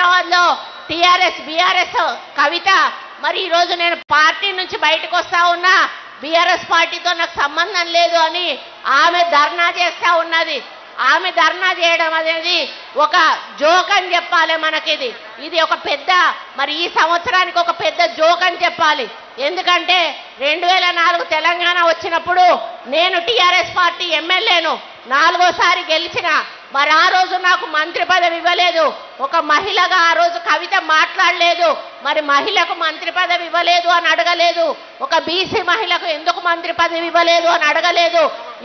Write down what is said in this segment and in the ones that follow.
హైదరాబాద్ లో TRS BRS కవిత మరి ఈ రోజు నేను పార్టీ నుంచి బయటకు వస్తా ఉన్నా, బీఆర్ఎస్ పార్టీతో నాకు సంబంధం లేదు అని ఆమె ధర్నా చేస్తా ఉన్నది. ఆమె ధర్నా చేయడం అనేది ఒక జోక్ అని చెప్పాలి మనకిది. ఇది ఒక పెద్ద మరి ఈ సంవత్సరానికి ఒక పెద్ద జోక్ అని చెప్పాలి. ఎందుకంటే 2004 తెలంగాణ వచ్చినప్పుడు నేను టిఆర్ఎస్ పార్టీ ఎమ్మెల్యేను, 4వ సారి గెలిచిన. మరి ఆ రోజు నాకు మంత్రి పదవి ఇవ్వలేదు. ఒక మహిళగా ఆ రోజు కవిత మాట్లాడలేదు. మరి మహిళకు మంత్రి పదవి ఇవ్వలేదు అని అడగలేదు. ఒక బీసీ మహిళకు ఎందుకు మంత్రి పదవి ఇవ్వలేదు అని అడగలేదు.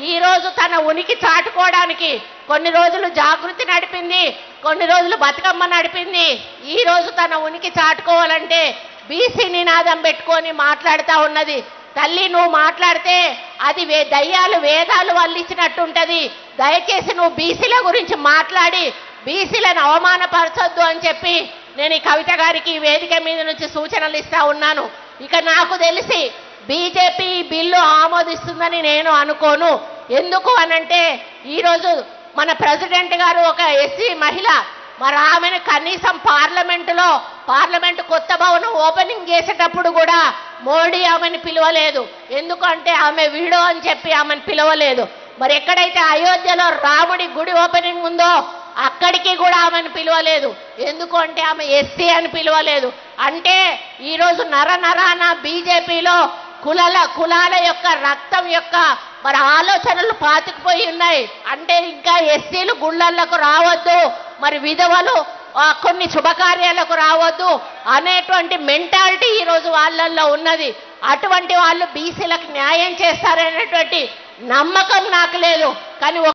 ఈ రోజు తన ఉనికి చాటుకోవడానికి కొన్ని రోజులు జాగృతి నడిపింది, కొన్ని రోజులు బతుకమ్మ నడిపింది. ఈ రోజు తన ఉనికి చాటుకోవాలంటే బీసీ నినాదం పెట్టుకొని మాట్లాడుతూ ఉన్నది. తల్లి నువ్వు మాట్లాడితే అది దయ్యాలు వేదాలు వల్లించినట్టుంటది. దయచేసి నువ్వు బీసీల గురించి మాట్లాడి బీసీలను అవమానపరచొద్దు అని చెప్పి నేను ఈ కవిత గారికి ఈ వేదిక మీద నుంచి సూచనలు ఇస్తా ఉన్నాను. ఇక నాకు తెలిసి బీజేపీ బిల్లు ఆమోదిస్తుందని నేను అనుకోను. ఎందుకు అనంటే ఈరోజు మన ప్రెసిడెంట్ గారు ఒక ఎస్సీ మహిళ, మరి ఆమెను కనీసం పార్లమెంటు కొత్త భవనం ఓపెనింగ్ చేసేటప్పుడు కూడా మోడీ ఆమెను పిలవలేదు. ఎందుకంటే ఆమె వీడో అని చెప్పి ఆమెను పిలవలేదు. మరి ఎక్కడైతే అయోధ్యలో రాముడి గుడి ఓపెనింగ్ ఉందో అక్కడికి కూడా ఆమెను పిలవలేదు. ఎందుకంటే ఆమె ఎస్సీ అని పిలవలేదు. అంటే ఈరోజు నరనరాన బీజేపీలో కులాల యొక్క రక్తం యొక్క మరి ఆలోచనలు పాతుకుపోయి ఉన్నాయి. అంటే ఇంకా ఎస్సీలు గుళ్ళకు రావద్దు, మరి విధవలు కొన్ని శుభకార్యాలకు రావద్దు అనేటువంటి మెంటాలిటీ ఈరోజు వాళ్ళల్లో ఉన్నది. అటువంటి వాళ్ళు బీసీలకు న్యాయం చేస్తారనేటువంటి నమ్మకం నాకు లేదు. కానీ